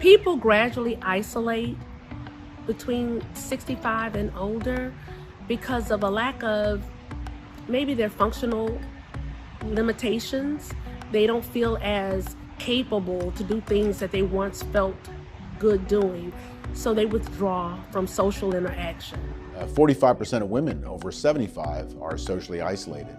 People gradually isolate between 65 and older because of a lack of maybe their functional limitations. They don't feel as capable to do things that they once felt good doing, so they withdraw from social interaction. 45% of women over 75 are socially isolated.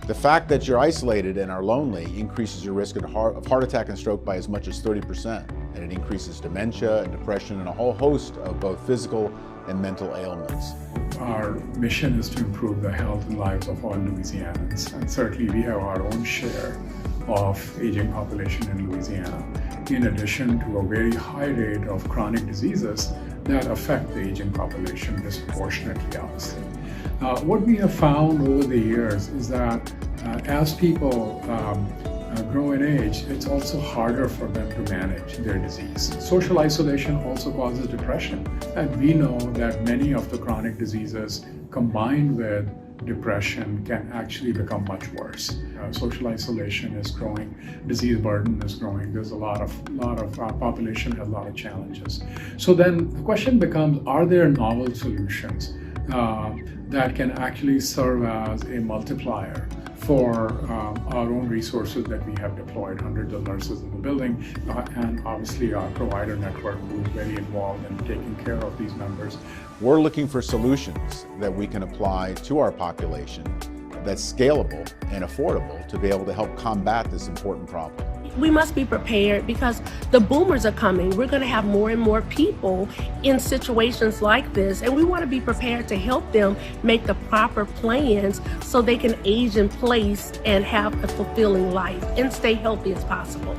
The fact that you're isolated and are lonely increases your risk of heart attack and stroke by as much as 30%, and it increases dementia and depression and a whole host of both physical and mental ailments. Our mission is to improve the health and lives of all Louisianans, and certainly we have our own share of aging population in Louisiana, in addition to a very high rate of chronic diseases that affect the aging population disproportionately, obviously. What we have found over the years is that as people grow in age, it's also harder for them to manage their disease. Social isolation also causes depression, and we know that many of the chronic diseases combined with depression can actually become much worse. Social isolation is growing, disease burden is growing. There's a lot of our population has a lot of challenges. So then the question becomes: are there novel solutions that can actually serve as a multiplier for our own resources that we have deployed, hundreds of nurses in the building, and obviously our provider network, who is very involved in taking care of these members. We're looking for solutions that we can apply to our population that's scalable and affordable to be able to help combat this important problem. We must be prepared because the boomers are coming. We're going to have more and more people in situations like this, and we want to be prepared to help them make the proper plans so they can age in place and have a fulfilling life and stay healthy as possible.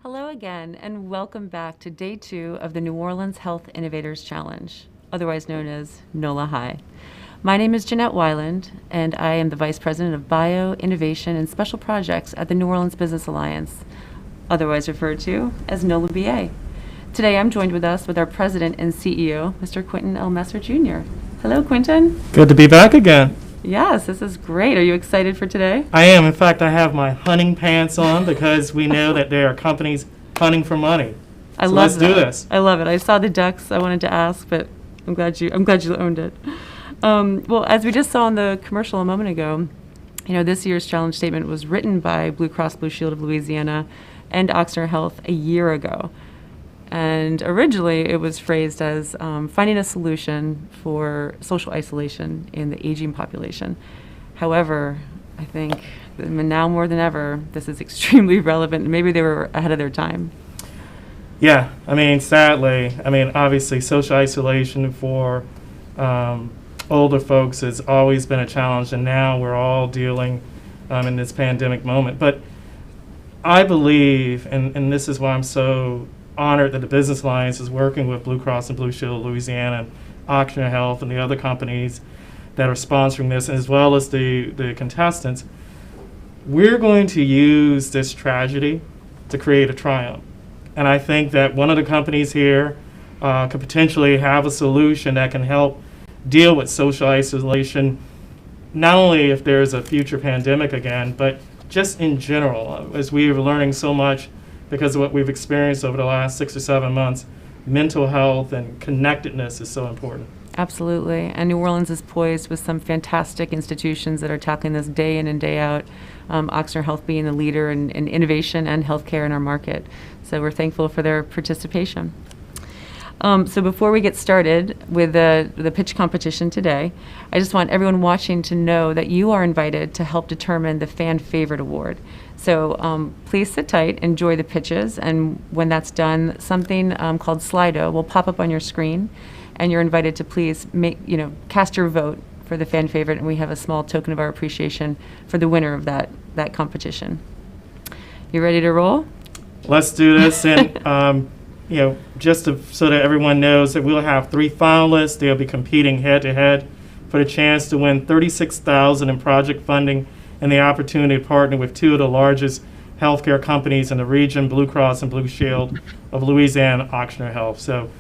Hello again, and welcome back to Day 2 of the New Orleans Health Innovators Challenge, otherwise known as NOLAHI. My name is Jeanette Weiland, and I am the Vice President of Bio, Innovation, and Special Projects at the New Orleans Business Alliance, otherwise referred to as NOLA BA. Today I'm joined with our President and CEO, Mr. Quentin L. Messer Jr. Hello, Quentin. Good to be back again. Yes, this is great. Are you excited for today? I am. In fact, I have my hunting pants on because we know that there are companies hunting for money. I So love let's that. do this. I love it. I saw the ducks. I wanted to ask, but I'm glad you owned it. Well, as we just saw in the commercial a moment ago, this year's challenge statement was written by Blue Cross Blue Shield of Louisiana and Ochsner Health a year ago. And originally it was phrased as finding a solution for social isolation in the aging population. However, I think now more than ever, this is extremely relevant, and maybe they were ahead of their time. Yeah, sadly, obviously social isolation for older folks has always been a challenge, and now we're all dealing in this pandemic moment. But I believe, and this is why I'm so honored that the Business Alliance is working with Blue Cross and Blue Shield of Louisiana, Ochsner Health, and the other companies that are sponsoring this, as well as the contestants. We're going to use this tragedy to create a triumph. And I think that one of the companies here could potentially have a solution that can help deal with social isolation, not only if there's a future pandemic again, but just in general. As we are learning so much because of what we've experienced over the last 6 or 7 months, mental health and connectedness is so important. Absolutely. And New Orleans is poised with some fantastic institutions that are tackling this day in and day out. Ochsner Health being the leader in innovation and healthcare in our market. So we're thankful for their participation. So before we get started with the pitch competition today, I just want everyone watching to know that you are invited to help determine the Fan Favorite Award. So please sit tight, enjoy the pitches, and when that's done, something called Slido will pop up on your screen. and you're invited to please cast your vote for the fan favorite, and we have a small token of our appreciation for the winner of that competition. You ready to roll? Let's do this. And, so that everyone knows that we'll have 3 finalists. They'll be competing head-to-head for the chance to win $36,000 in project funding and the opportunity to partner with 2 of the largest healthcare companies in the region, Blue Cross and Blue Shield of Louisiana, Ochsner Health. So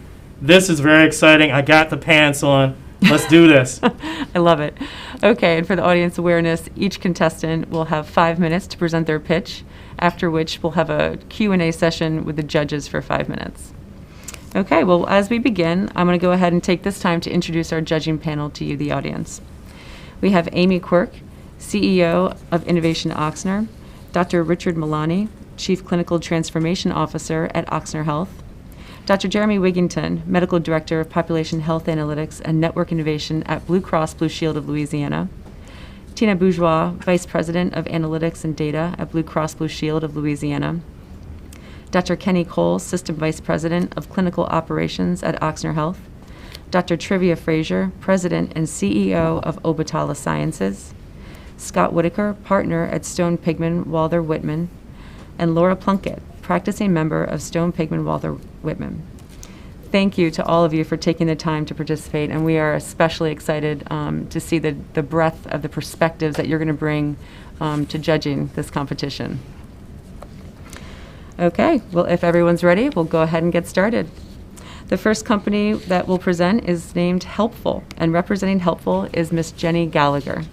this is very exciting. I got the pants on. Let's do this. I love it. Okay, and for the audience awareness, each contestant will have 5 minutes to present their pitch, after which we'll have a Q&A session with the judges for 5 minutes. Okay, well, as we begin, I'm going to go ahead and take this time to introduce our judging panel to you, the audience. We have Amy Quirk, CEO of Innovation Ochsner, Dr. Richard Milani, Chief Clinical Transformation Officer at Ochsner Health, Dr. Jeremy Wigington, Medical Director of Population Health Analytics and Network Innovation at Blue Cross Blue Shield of Louisiana, Tina Bourgeois, Vice President of Analytics and Data at Blue Cross Blue Shield of Louisiana, Dr. Kenny Cole, System Vice President of Clinical Operations at Ochsner Health, Dr. Trivia Frazier, President and CEO of Obatala Sciences, Scott Whitaker, Partner at Stone Pigman Walther Whitman, and Laura Plunkett, Practicing Member of Stone Pigman Walther Whitman. Thank you to all of you for taking the time to participate, and we are especially excited to see the breadth of the perspectives that you're going to bring to judging this competition. Okay, well, if everyone's ready, we'll go ahead and get started. The first company that will present is named Helpful, and representing Helpful is Miss Jenny Gallagher.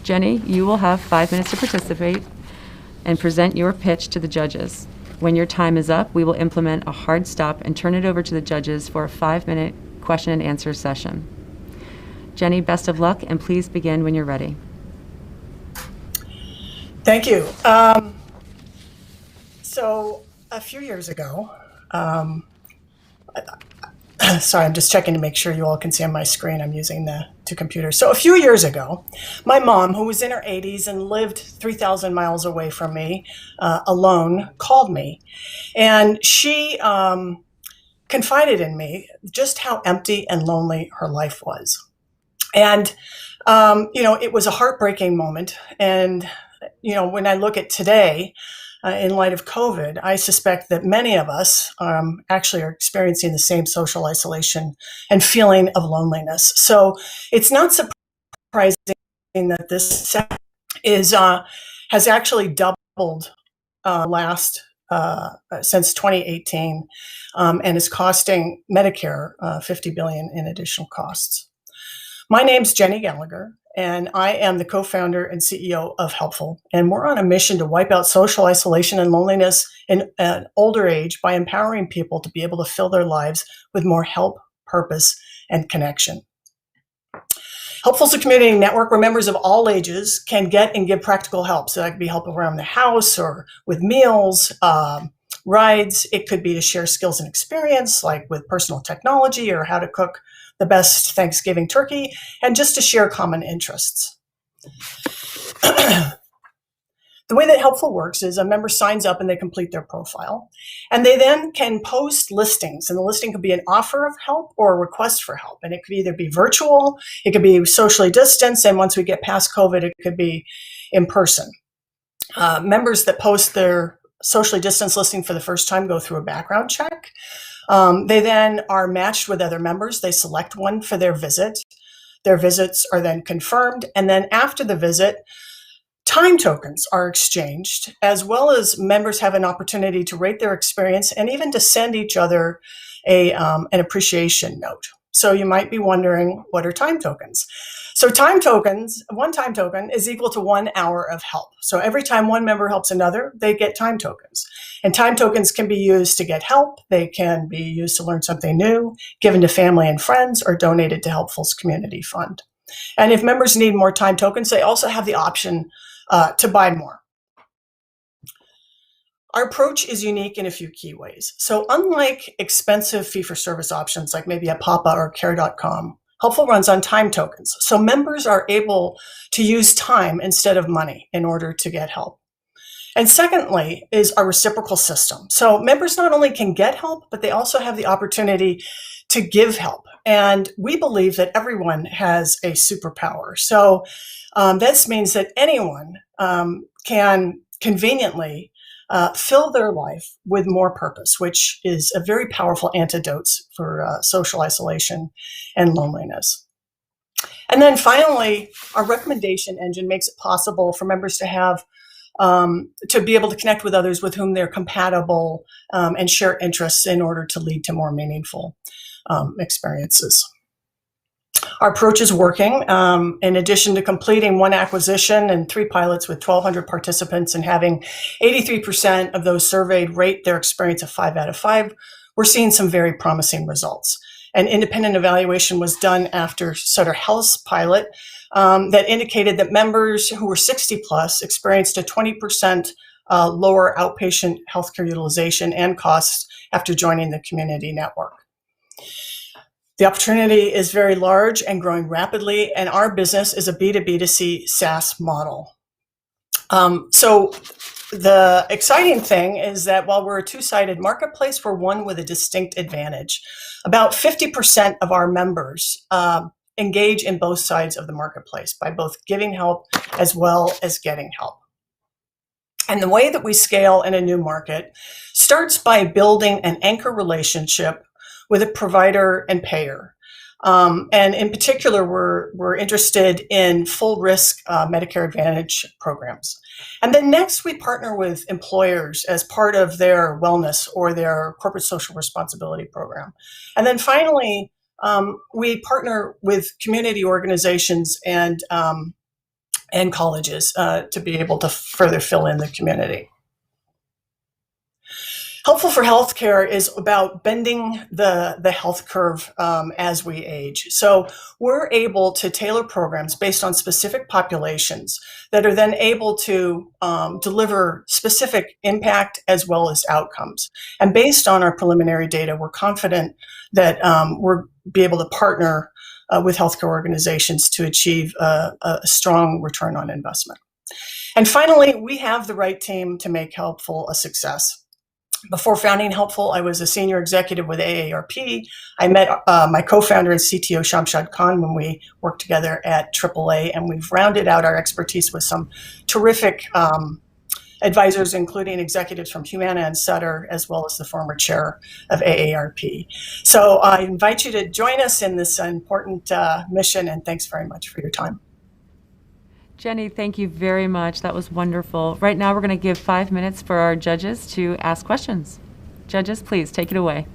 Jenny, you will have 5 minutes to participate and present your pitch to the judges. When your time is up, we will implement a hard stop and turn it over to the judges for a 5-minute question and answer session. Jenny, best of luck, and please begin when you're ready. Thank you. So a few years ago, sorry, I'm just checking to make sure you all can see on my screen. I'm using the 2 computers. So a few years ago, my mom, who was in her 80s and lived 3,000 miles away from me, alone, called me. And she confided in me just how empty and lonely her life was. And, it was a heartbreaking moment. And, when I look at today, in light of COVID, I suspect that many of us actually are experiencing the same social isolation and feeling of loneliness. So it's not surprising that this sector has actually doubled since 2018 and is costing Medicare $50 billion in additional costs. My name's Jenny Gallagher, and I am the co-founder and CEO of Helpful. And we're on a mission to wipe out social isolation and loneliness in an older age by empowering people to be able to fill their lives with more help, purpose, and connection. Helpful's a community network where members of all ages can get and give practical help. So that could be help around the house or with meals, rides. It could be to share skills and experience, like with personal technology or how to cook the best Thanksgiving turkey, and just to share common interests. The way that Helpful works is a member signs up and they complete their profile, and they then can post listings, and the listing could be an offer of help or a request for help, and it could either be virtual, it could be socially distanced, and once we get past COVID, it could be in person. Members that post their socially distanced listing for the first time go through a background check. They then are matched with other members. They select one for their visit. Their visits are then confirmed. And then after the visit, time tokens are exchanged, as well as members have an opportunity to rate their experience and even to send each other an appreciation note. So you might be wondering, what are time tokens? So time tokens, one time token is equal to 1 hour of help. So every time one member helps another, they get time tokens. And time tokens can be used to get help. They can be used to learn something new, given to family and friends, or donated to Helpful's community fund. And if members need more time tokens, they also have the option to buy more. Our approach is unique in a few key ways. So unlike expensive fee-for-service options like maybe a Papa or Care.com, Helpful runs on time tokens. So members are able to use time instead of money in order to get help. And secondly is our reciprocal system. So members not only can get help, but they also have the opportunity to give help. And we believe that everyone has a superpower. So this means that anyone can conveniently fill their life with more purpose, which is a very powerful antidote for social isolation and loneliness. And then finally, our recommendation engine makes it possible for members to have to be able to connect with others with whom they're compatible and share interests in order to lead to more meaningful experiences. Our approach is working. In addition to completing 1 acquisition and 3 pilots with 1,200 participants and having 83% of those surveyed rate their experience a 5 out of 5, we're seeing some very promising results. An independent evaluation was done after Sutter Health's pilot that indicated that members who were 60 plus experienced a 20% lower outpatient healthcare utilization and costs after joining the community network. The opportunity is very large and growing rapidly, and our business is a B2B2C SaaS model. So the exciting thing is that while we're a two-sided marketplace, we're one with a distinct advantage. About 50% of our members engage in both sides of the marketplace by both giving help as well as getting help. And the way that we scale in a new market starts by building an anchor relationship with a provider and payer. And in particular, we're interested in full risk Medicare Advantage programs. And then next, we partner with employers as part of their wellness or their corporate social responsibility program. And then finally, we partner with community organizations and colleges to be able to further fill in the community. Helpful for Healthcare is about bending the health curve as we age. So we're able to tailor programs based on specific populations that are then able to deliver specific impact as well as outcomes. And based on our preliminary data, we're confident that we'll be able to partner with healthcare organizations to achieve a strong return on investment. And finally, we have the right team to make Helpful a success. Before founding Helpful, I was a senior executive with AARP. I met my co-founder and CTO, Shamshad Khan, when we worked together at AAA, and we've rounded out our expertise with some terrific advisors, including executives from Humana and Sutter, as well as the former chair of AARP. So I invite you to join us in this important mission, and thanks very much for your time. Jenny, thank you very much. That was wonderful. Right now, we're going to give 5 minutes for our judges to ask questions. Judges, please take it away.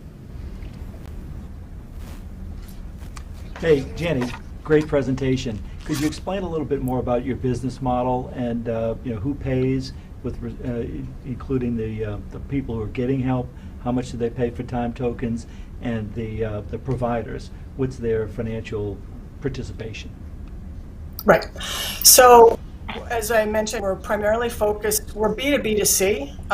Hey, Jenny, great presentation. Could you explain a little bit more about your business model and who pays, with including the people who are getting help? How much do they pay for time tokens, and the providers? What's their financial participation? Right. So, as I mentioned, we're primarily focused, we're B2B2C.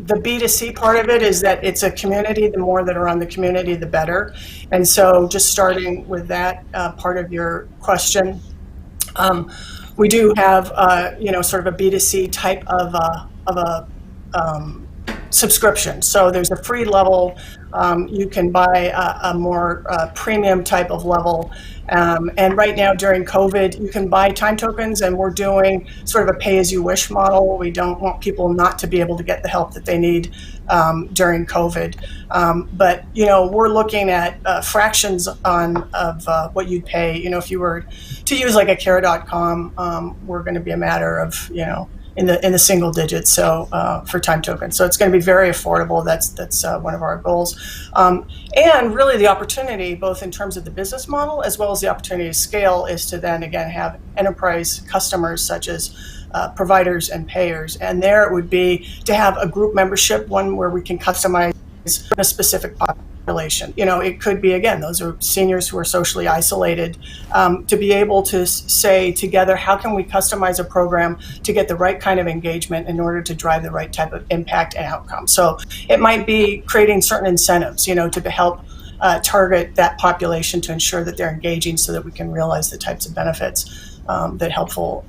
The B2C part of it is that it's a community. The more that are on the community, the better. And so just starting with that part of your question, we do have, sort of a B2C type of a subscription. So there's a free level. You can buy a more premium type of level. And right now during COVID, you can buy time tokens, and we're doing sort of a pay-as-you-wish model. We don't want people not to be able to get the help that they need during COVID. But, we're looking at fractions of what you'd pay. If you were to use like a care.com, we're going to be a matter of, in the single digits, so for time tokens. So it's going to be very affordable. That's one of our goals. And really the opportunity, both in terms of the business model as well as the opportunity to scale, is to then again have enterprise customers such as providers and payers. And there it would be to have a group membership, one where we can customize a specific population. It could be, again, those are seniors who are socially isolated, to be able to say together, how can we customize a program to get the right kind of engagement in order to drive the right type of impact and outcome. So it might be creating certain incentives, to help target that population to ensure that they're engaging so that we can realize the types of benefits that Helpful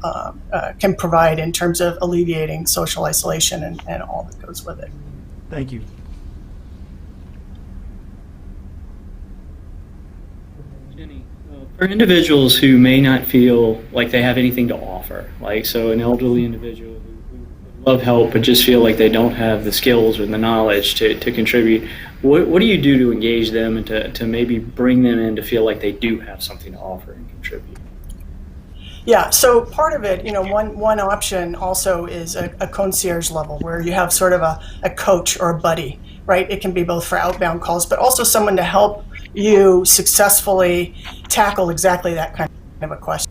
can provide in terms of alleviating social isolation and all that goes with it. Thank you. Jenny, for individuals who may not feel like they have anything to offer, like so an elderly individual who would love help but just feel like they don't have the skills or the knowledge to contribute, what do you do to engage them and to maybe bring them in to feel like they do have something to offer and contribute? Yeah, so part of it, one option also is a concierge level where you have sort of a coach or a buddy, right? It can be both for outbound calls, but also someone to help you successfully tackle exactly that kind of a question.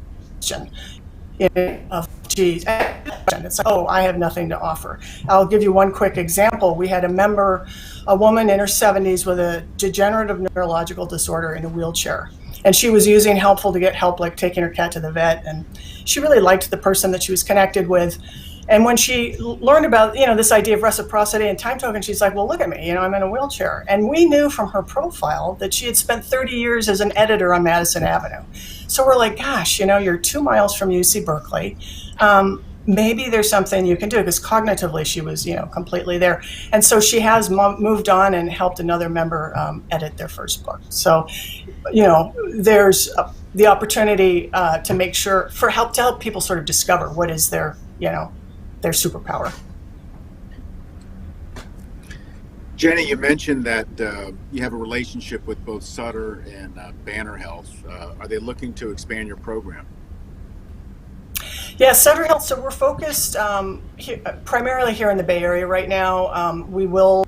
Geez, it's like, oh, I have nothing to offer. I'll give you one quick example. We had a woman in her 70s with a degenerative neurological disorder in a wheelchair. And she was using Helpful to get help, like taking her cat to the vet. And she really liked the person that she was connected with. And when she learned about, this idea of reciprocity and time token, she's like, well, look at me, I'm in a wheelchair. And we knew from her profile that she had spent 30 years as an editor on Madison Avenue. So we're like, gosh, you're 2 miles from UC Berkeley. Maybe there's something you can do, because cognitively she was, completely there. And so she has moved on and helped another member edit their first book. So, there's the opportunity to make sure to help people sort of discover what is their superpower. Jenny, you mentioned that you have a relationship with both Sutter and Banner Health. Are they looking to expand your program? Yeah, Sutter Health. So we're focused primarily here in the Bay Area right now. We will,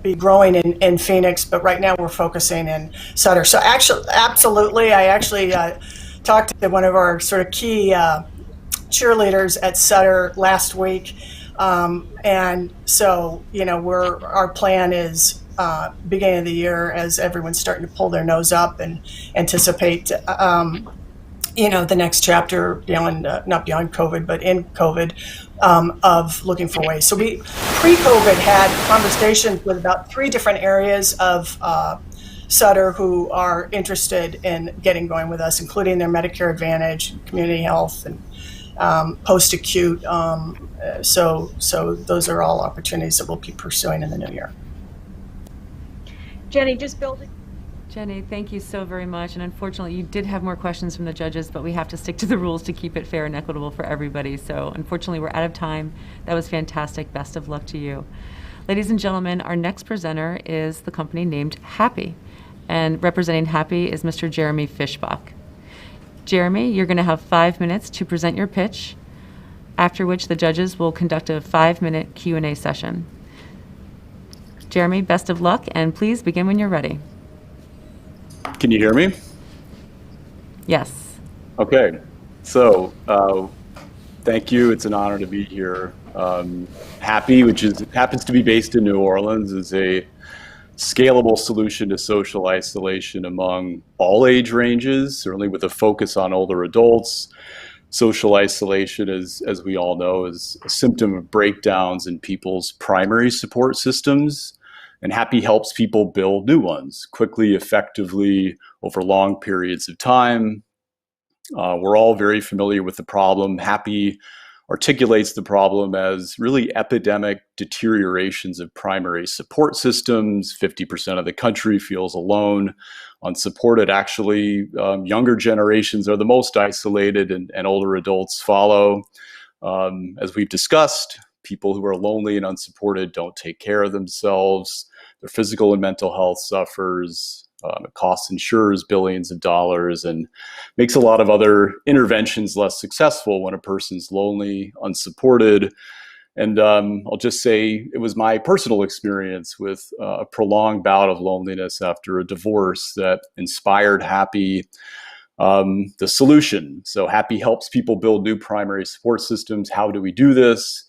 be growing in Phoenix, but right now we're focusing in Sutter. So absolutely, I actually talked to one of our sort of key cheerleaders at Sutter last week, and so our plan is beginning of the year, as everyone's starting to pull their nose up and anticipate. The next chapter beyond, not beyond COVID, but in COVID, of looking for ways. So we, pre-COVID, had conversations with about 3 different areas of Sutter who are interested in getting going with us, including their Medicare Advantage, community health, and post-acute. So those are all opportunities that we'll be pursuing in the new year. Jenny, just building. Jenny, thank you so very much. And unfortunately, you did have more questions from the judges, but we have to stick to the rules to keep it fair and equitable for everybody. So unfortunately, we're out of time. That was fantastic. Best of luck to you. Ladies and gentlemen, our next presenter is the company named Happy. And representing Happy is Mr. Jeremy Fishbach. Jeremy, you're going to have 5 minutes to present your pitch, after which the judges will conduct a 5-minute Q&A session. Jeremy, best of luck, and please begin when you're ready. Can you hear me? Yes. Okay. So, thank you. It's an honor to be here. Happy, which happens to be based in New Orleans, is a scalable solution to social isolation among all age ranges, certainly with a focus on older adults. Social isolation, as we all know, is a symptom of breakdowns in people's primary support systems. And Happy helps people build new ones quickly, effectively, over long periods of time. We're all very familiar with the problem. Happy articulates the problem as really epidemic deteriorations of primary support systems. 50% of the country feels alone, unsupported. Actually, younger generations are the most isolated, and older adults follow. As we've discussed, people who are lonely and unsupported don't take care of themselves. Their physical and mental health suffers. It costs insurers billions of dollars and makes a lot of other interventions less successful when a person's lonely, unsupported. And I'll just say it was my personal experience with a prolonged bout of loneliness after a divorce that inspired Happy, the solution. So Happy helps people build new primary support systems. How do we do this?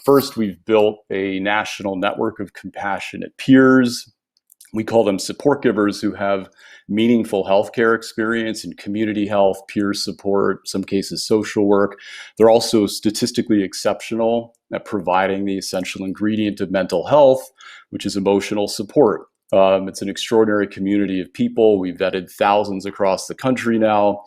First, we've built a national network of compassionate peers. We call them support givers who have meaningful healthcare experience in community health, peer support, some cases social work. They're also statistically exceptional at providing the essential ingredient of mental health, which is emotional support. It's an extraordinary community of people. We've vetted thousands across the country now,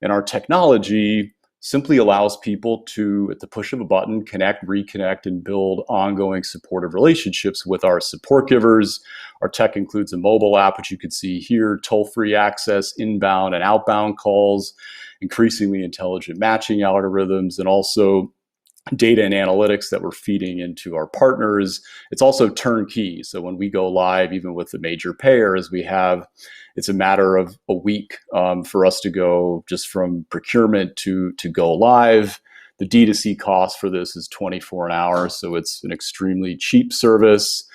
and our technology simply allows people to, at the push of a button, connect, reconnect, and build ongoing supportive relationships with our support givers. Our tech includes a mobile app, which you can see here, toll-free access, inbound and outbound calls, increasingly intelligent matching algorithms, and also data and analytics that we're feeding into our partners. It's also turnkey. So when we go live, even with the major payers, it's a matter of a week for us to go just from procurement to go live. The D2C cost for this is $24 an hour, so it's an extremely cheap service.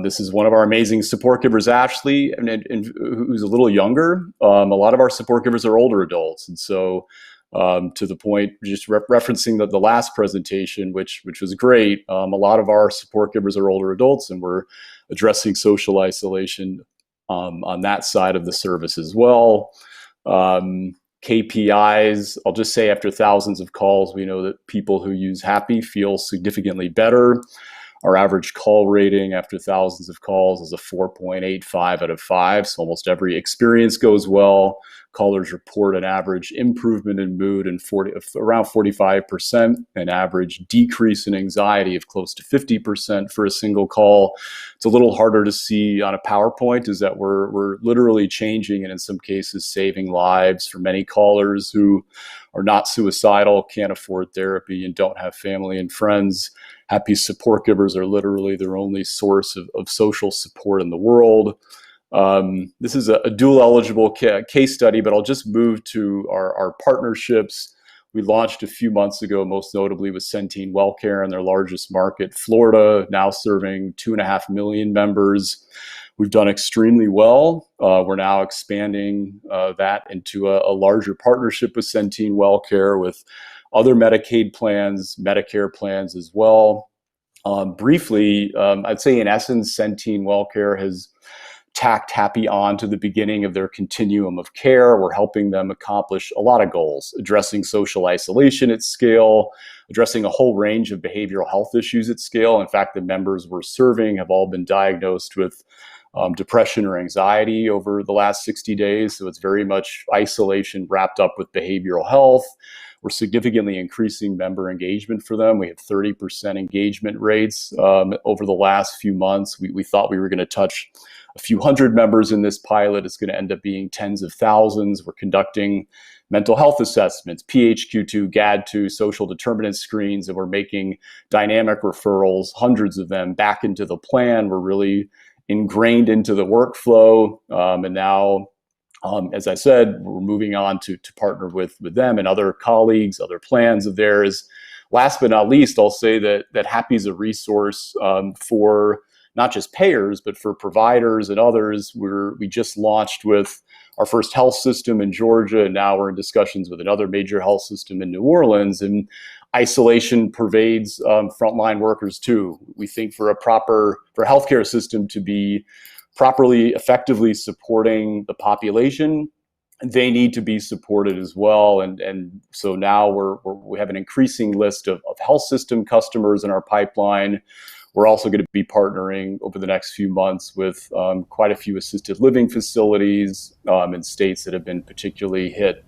This is one of our amazing support givers, Ashley, and who's a little younger. A lot of our support givers are older adults, and so to the point, just referencing the last presentation, which was great. A lot of our support givers are older adults, and we're addressing social isolation on that side of the service as well. KPIs, I'll just say after thousands of calls, we know that people who use Happy feel significantly better. Our average call rating after thousands of calls is a 4.85 out of 5. So almost every experience goes well. Callers report an average improvement in mood and around 45%, an average decrease in anxiety of close to 50% for a single call. It's a little harder to see on a PowerPoint, is that we're literally changing and in some cases saving lives for many callers who are not suicidal, can't afford therapy, and don't have family and friends. Happy support givers are literally their only source of social support in the world. This is a dual eligible case study, but I'll just move to our partnerships. We launched a few months ago, most notably with Centene Wellcare in their largest market, Florida, now serving 2.5 million members. We've done extremely well. We're now expanding that into a larger partnership with Centene Wellcare, with other Medicaid plans, Medicare plans as well. Briefly, I'd say in essence, Centene Wellcare has tacked Happy on to the beginning of their continuum of care. We're helping them accomplish a lot of goals, addressing social isolation at scale, addressing a whole range of behavioral health issues at scale. In fact, the members we're serving have all been diagnosed with depression or anxiety over the last 60 days. So it's very much isolation wrapped up with behavioral health. We're significantly increasing member engagement for them. We have 30% engagement rates over the last few months. We thought we were going to touch a few hundred members in this pilot. It's going to end up being tens of thousands. We're conducting mental health assessments, PHQ-2, GAD-2, social determinant screens, and we're making dynamic referrals, hundreds of them, back into the plan. We're really ingrained into the workflow. And now, as I said, we're moving on to partner with them and other colleagues, other plans of theirs. Last but not least, I'll say that Happy is a resource for not just payers, but for providers and others. We just launched with our first health system in Georgia, and now we're in discussions with another major health system in New Orleans. And isolation pervades frontline workers too. We think for a healthcare system to be properly, effectively supporting the population, they need to be supported as well. And so now we have an increasing list of health system customers in our pipeline. We're also going to be partnering over the next few months with quite a few assisted living facilities in states that have been particularly hit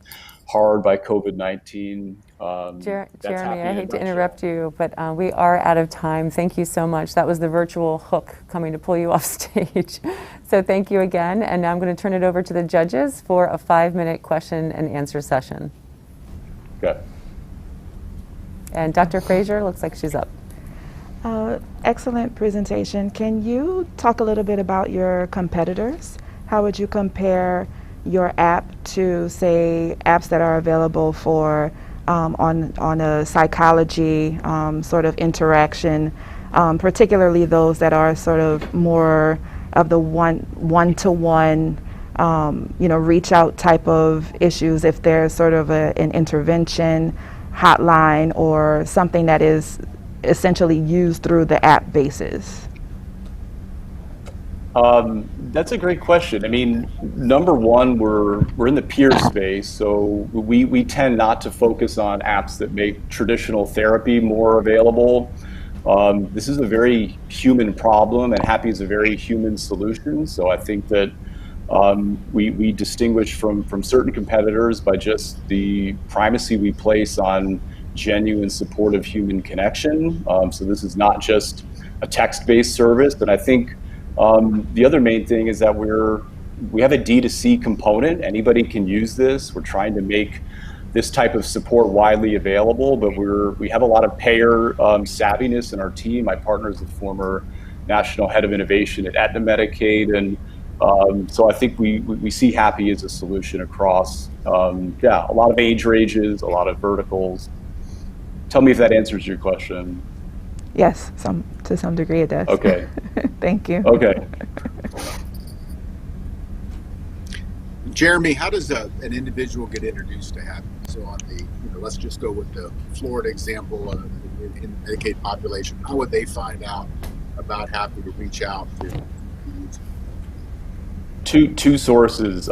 hard by COVID-19. Jeremy, I hate to interrupt you, but we are out of time. Thank you so much. That was the virtual hook coming to pull you off stage. So thank you again. And now I'm going to turn it over to the judges for a 5-minute question and answer session. Okay. And Dr. Fraser, looks like she's up. Excellent presentation. Can you talk a little bit about your competitors? How would you compare your app to, say, apps that are available for on a psychology sort of interaction, particularly those that are sort of more of the one-to-one, reach out type of issues, if there's sort of an intervention hotline or something that is essentially used through the app basis? That's a great question. I mean, number one, we're in the peer space, so we tend not to focus on apps that make traditional therapy more available. This is a very human problem, and Happy is a very human solution. So I think that We distinguish from certain competitors by just the primacy we place on genuine supportive human connection. So this is not just a text-based service. And I think the other main thing is that we have a D2C component. Anybody can use this. We're trying to make this type of support widely available, but we have a lot of payer savviness in our team. My partner is the former national head of innovation at Aetna Medicaid, and so I think we see Happy as a solution across a lot of age ranges, a lot of verticals. Tell me if that answers your question. Yes, to some degree it does. Okay. Thank you. Okay. Jeremy, how does an individual get introduced to Happy? So on the, let's just go with the Florida example in the Medicaid population. How would they find out about Happy to reach out to use it? Two sources.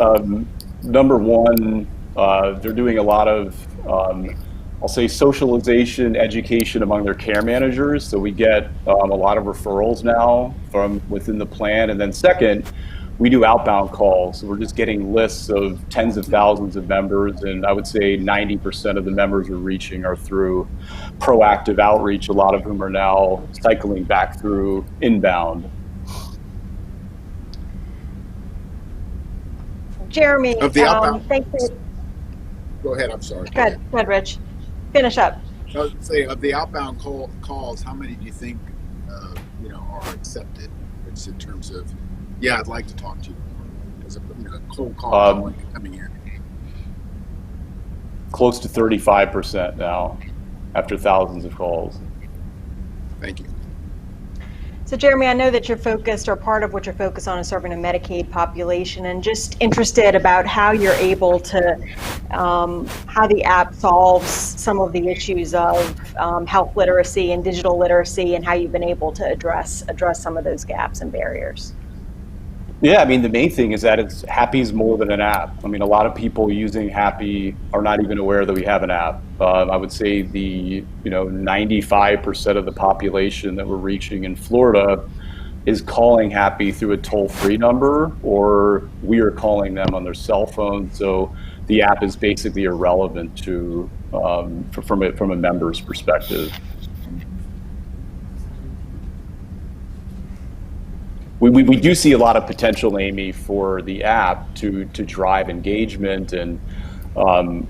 Number one, they're doing a lot of, I'll say, socialization, education among their care managers. So we get a lot of referrals now from within the plan. And then second, we do outbound calls. So we're just getting lists of tens of thousands of members. And I would say 90% of the members we're reaching are through proactive outreach, a lot of whom are now cycling back through inbound. Jeremy, Of the outbound. thanks for. Go ahead, I'm sorry. Go ahead, Rich. Finish up. I was say, of the outbound calls, how many do you think are accepted? It's in terms of, I'd like to talk to you, as a cold call coming in. Close to 35% now, after thousands of calls. Thank you. So Jeremy, I know that you're focused, or part of what you're focused on is serving a Medicaid population, and just interested about how you're able to, how the app solves some of the issues of health literacy and digital literacy, and how you've been able to address some of those gaps and barriers. Yeah, I mean, the main thing is that Happy is more than an app. I mean, a lot of people using Happy are not even aware that we have an app. I would say the 95% of the population that we're reaching in Florida is calling Happy through a toll-free number, or we are calling them on their cell phone. So the app is basically irrelevant to from a member's perspective. We do see a lot of potential, Amy, for the app to drive engagement, and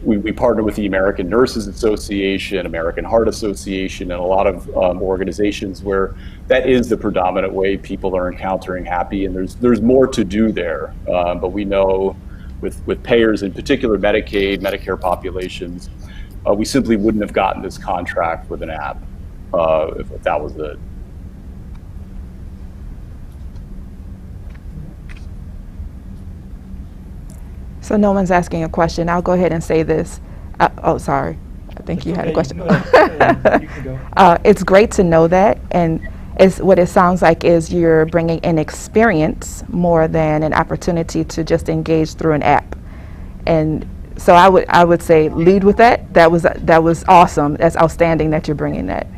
we partner with the American Nurses Association, American Heart Association, and a lot of organizations where that is the predominant way people are encountering Happy, and there's more to do there. But we know with payers, in particular Medicaid, Medicare populations, we simply wouldn't have gotten this contract with an app if that was it. So no one's asking a question. I'll go ahead and say this. Sorry. I think you had a question. You can go. It's great to know that, and what it sounds like is you're bringing an experience more than an opportunity to just engage through an app. And so I would say lead with that. That was awesome. That's outstanding that you're bringing that.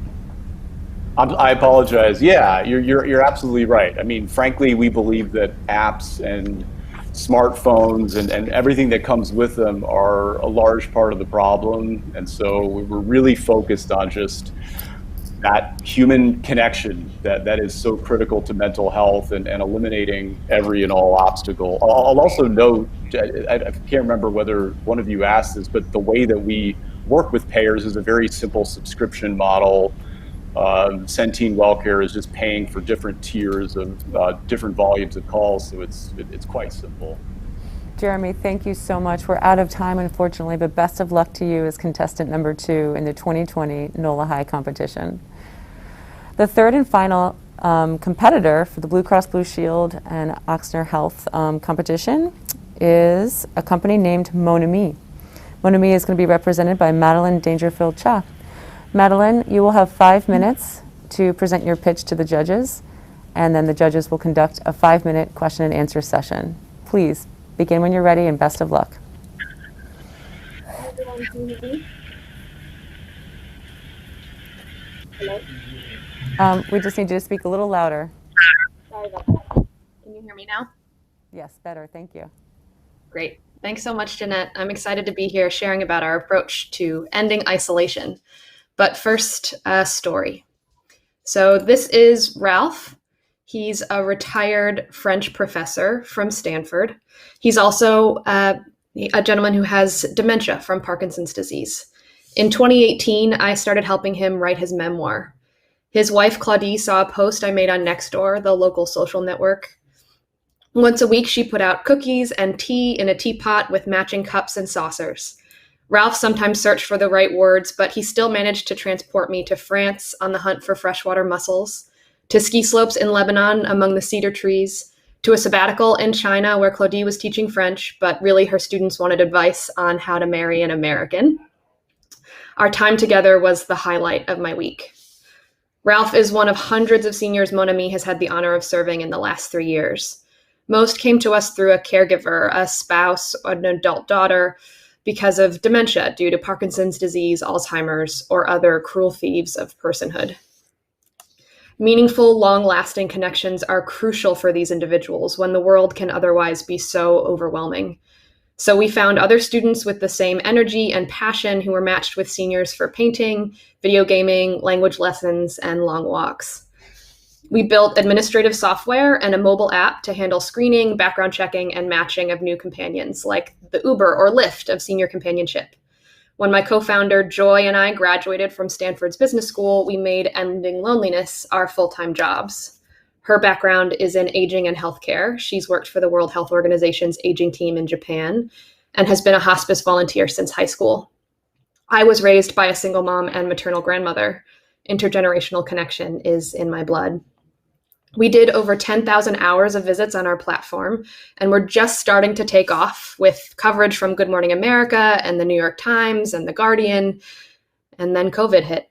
I apologize. Yeah, you're absolutely right. I mean, frankly, we believe that apps and smartphones and everything that comes with them are a large part of the problem. And so we're really focused on just that human connection that is so critical to mental health, and eliminating every and all obstacle. I'll also note, I can't remember whether one of you asked this, but the way that we work with payers is a very simple subscription model. Centene WellCare is just paying for different tiers of different volumes of calls, so it's quite simple. Jeremy, thank you so much. We're out of time, unfortunately, but best of luck to you as contestant number 2 in the 2020 NOLAHI competition. The third and final competitor for the Blue Cross Blue Shield and Ochsner Health competition is a company named Mon Ami. Mon Ami is going to be represented by Madeline Dangerfield-Cha. Madeline, you will have 5 minutes to present your pitch to the judges, and then the judges will conduct a 5-minute question and answer session. Please begin when you're ready, and best of luck. Everyone, can you hear me? Hello? We just need you to speak a little louder. Sorry about that. Can you hear me now? Yes, better. Thank you. Great. Thanks so much, Jeanette. I'm excited to be here sharing about our approach to ending isolation. But first, a story. So this is Ralph. He's a retired French professor from Stanford. He's also a gentleman who has dementia from Parkinson's disease. In 2018, I started helping him write his memoir. His wife, Claudie, saw a post I made on Nextdoor, the local social network. Once a week, she put out cookies and tea in a teapot with matching cups and saucers. Ralph sometimes searched for the right words, but he still managed to transport me to France on the hunt for freshwater mussels, to ski slopes in Lebanon among the cedar trees, to a sabbatical in China where Claudie was teaching French, but really her students wanted advice on how to marry an American. Our time together was the highlight of my week. Ralph is one of hundreds of seniors Mon Ami has had the honor of serving in the last 3 years. Most came to us through a caregiver, a spouse, an adult daughter, because of dementia due to Parkinson's disease, Alzheimer's, or other cruel thieves of personhood. Meaningful, long-lasting connections are crucial for these individuals when the world can otherwise be so overwhelming. So we found other students with the same energy and passion who were matched with seniors for painting, video gaming, language lessons, and long walks. We built administrative software and a mobile app to handle screening, background checking, and matching of new companions, like the Uber or Lyft of senior companionship. When my co-founder Joy and I graduated from Stanford's business school, we made ending loneliness our full-time jobs. Her background is in aging and healthcare. She's worked for the World Health Organization's aging team in Japan and has been a hospice volunteer since high school. I was raised by a single mom and maternal grandmother. Intergenerational connection is in my blood. We did over 10,000 hours of visits on our platform, and we're just starting to take off with coverage from Good Morning America and the New York Times and The Guardian, and then COVID hit.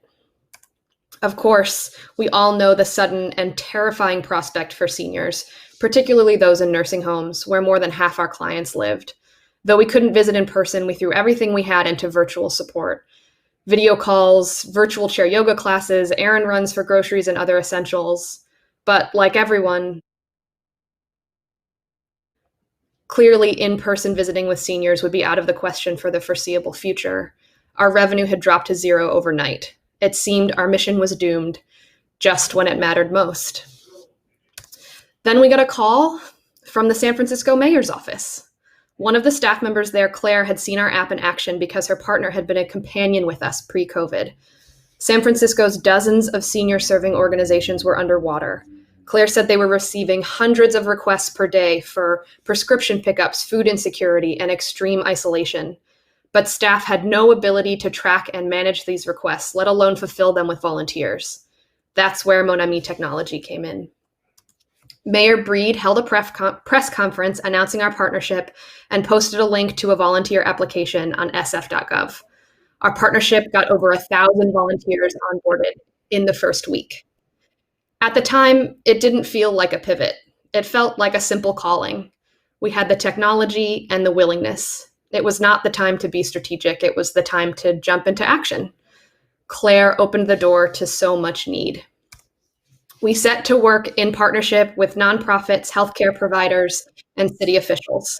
Of course, we all know the sudden and terrifying prospect for seniors, particularly those in nursing homes, where more than half our clients lived. Though we couldn't visit in person, we threw everything we had into virtual support. Video calls, virtual chair yoga classes, errand runs for groceries and other essentials. But like everyone, clearly in-person visiting with seniors would be out of the question for the foreseeable future. Our revenue had dropped to zero overnight. It seemed our mission was doomed just when it mattered most. Then we got a call from the San Francisco mayor's office. One of the staff members there, Claire, had seen our app in action because her partner had been a companion with us pre-COVID. San Francisco's dozens of senior serving organizations were underwater. Claire said they were receiving hundreds of requests per day for prescription pickups, food insecurity, and extreme isolation. But staff had no ability to track and manage these requests, let alone fulfill them with volunteers. That's where Mon Ami technology came in. Mayor Breed held a press conference announcing our partnership and posted a link to a volunteer application on sf.gov. Our partnership got over 1,000 volunteers onboarded in the first week. At the time, it didn't feel like a pivot. It felt like a simple calling. We had the technology and the willingness. It was not the time to be strategic. It was the time to jump into action. Claire opened the door to so much need. We set to work in partnership with nonprofits, healthcare providers, and city officials,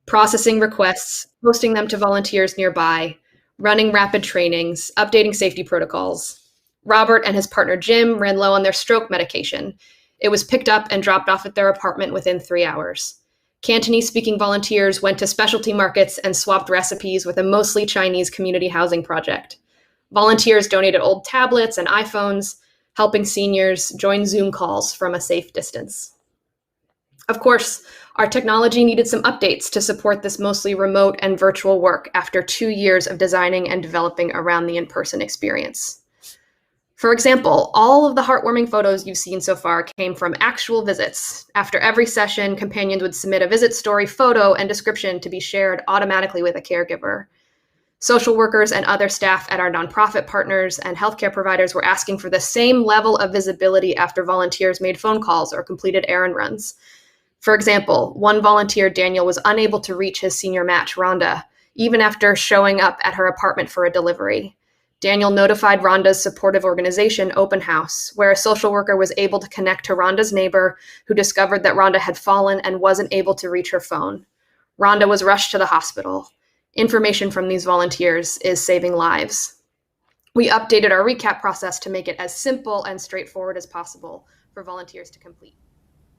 processing requests, posting them to volunteers nearby, running rapid trainings, updating safety protocols. Robert and his partner Jim ran low on their stroke medication. It was picked up and dropped off at their apartment within 3 hours. Cantonese-speaking volunteers went to specialty markets and swapped recipes with a mostly Chinese community housing project. Volunteers donated old tablets and iPhones, helping seniors join Zoom calls from a safe distance. Of course, our technology needed some updates to support this mostly remote and virtual work after 2 years of designing and developing around the in-person experience. For example, all of the heartwarming photos you've seen so far came from actual visits. After every session, companions would submit a visit story, photo, and description to be shared automatically with a caregiver. Social workers and other staff at our nonprofit partners and healthcare providers were asking for the same level of visibility after volunteers made phone calls or completed errand runs. For example, one volunteer, Daniel, was unable to reach his senior match, Rhonda, even after showing up at her apartment for a delivery. Daniel notified Rhonda's supportive organization, Open House, where a social worker was able to connect to Rhonda's neighbor who discovered that Rhonda had fallen and wasn't able to reach her phone. Rhonda was rushed to the hospital. Information from these volunteers is saving lives. We updated our recap process to make it as simple and straightforward as possible for volunteers to complete.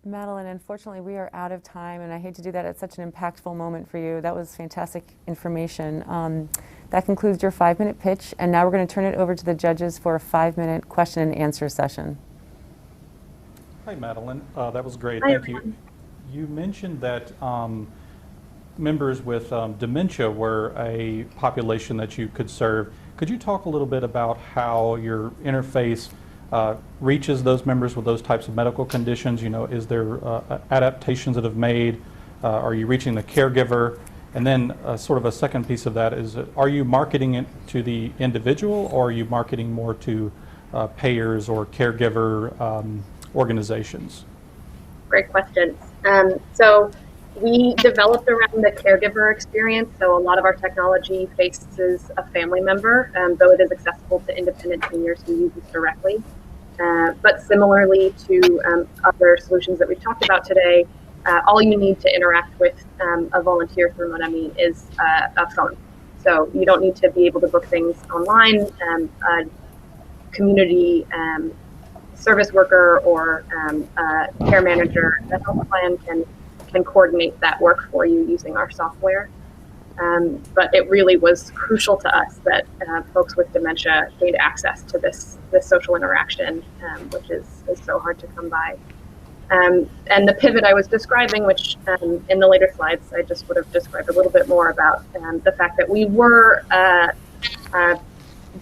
Madeline, unfortunately, we are out of time, and I hate to do that at such an impactful moment for you. That was fantastic information. That concludes your 5-minute pitch, and now we're going to turn it over to the judges for a 5-minute question and answer session. Hi, Madeline. That was great. Hi, Thank you. You mentioned that members with dementia were a population that you could serve. Could you talk a little bit about how your interface reaches those members with those types of medical conditions? You know, is there adaptations that have made? Are you reaching the caregiver? And then sort of a second piece of that is, are you marketing it to the individual, or are you marketing more to payers or caregiver organizations? Great questions. So we developed around the caregiver experience. So a lot of our technology faces a family member, though it is accessible to independent seniors who use it directly. But similarly to other solutions that we've talked about today, all you need to interact with a volunteer through Monami is a phone. So you don't need to be able to book things online. A community service worker or a care manager, a health plan can coordinate that work for you using our software. But it really was crucial to us that folks with dementia gained access to this social interaction, which is so hard to come by. And the pivot I was describing, which in the later slides I just would have described a little bit more about the fact that we were a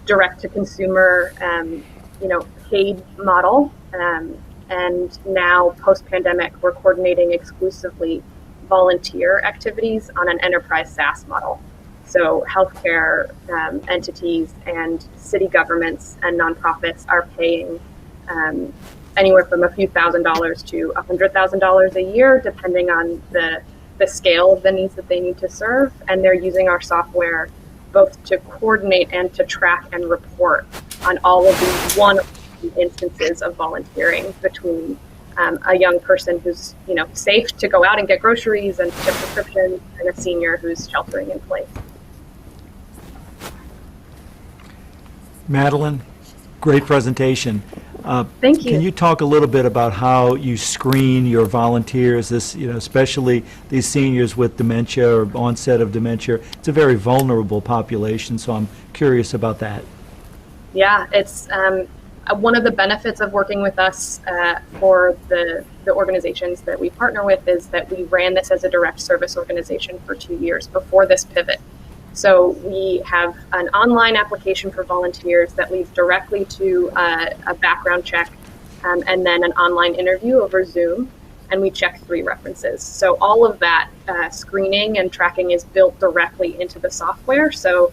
direct-to-consumer, paid model, and now post-pandemic we're coordinating exclusively volunteer activities on an enterprise SaaS model. So healthcare entities and city governments and nonprofits are paying anywhere from a few $1,000s to $100,000 a year, depending on the scale of the needs that they need to serve. And they're using our software both to coordinate and to track and report on all of these instances of volunteering between a young person who's safe to go out and get groceries and ship prescriptions, and a senior who's sheltering in place. Madeline, great presentation. Thank you. Can you talk a little bit about how you screen your volunteers, especially these seniors with dementia or onset of dementia? It's a very vulnerable population, so I'm curious about that. Yeah, it's one of the benefits of working with us for the organizations that we partner with is that we ran this as a direct service organization for 2 years before this pivot. So we have an online application for volunteers that leads directly to a background check and then an online interview over Zoom, and we check 3 references. So all of that screening and tracking is built directly into the software. So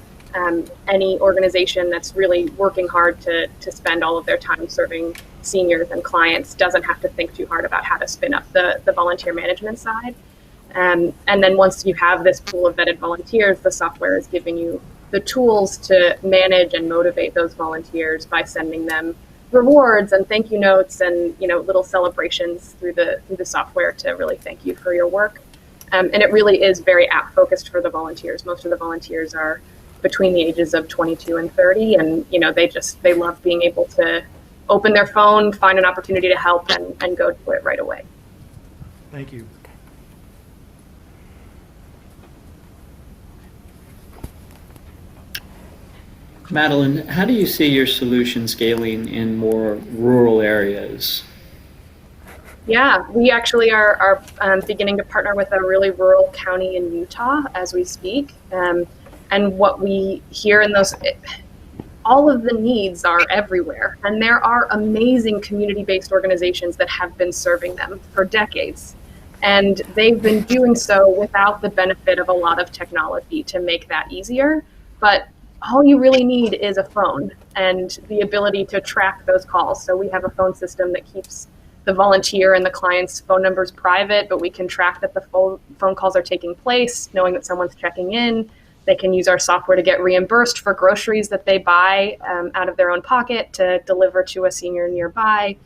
any organization that's really working hard to spend all of their time serving seniors and clients doesn't have to think too hard about how to spin up the volunteer management side. And then once you have this pool of vetted volunteers, the software is giving you the tools to manage and motivate those volunteers by sending them rewards and thank you notes and little celebrations through the software to really thank you for your work. And it really is very app focused for the volunteers. Most of the volunteers are between the ages of 22 and 30, and they love being able to open their phone, find an opportunity to help, and go do it right away. Thank you. Madeline, how do you see your solution scaling in more rural areas? Yeah, we actually are beginning to partner with a really rural county in Utah as we speak. And what we hear in all of the needs are everywhere. And there are amazing community-based organizations that have been serving them for decades. And they've been doing so without the benefit of a lot of technology to make that easier. But all you really need is a phone and the ability to track those calls. So we have a phone system that keeps the volunteer and the client's phone numbers private, but we can track that the phone calls are taking place, knowing that someone's checking in. They can use our software to get reimbursed for groceries that they buy out of their own pocket to deliver to a senior nearby.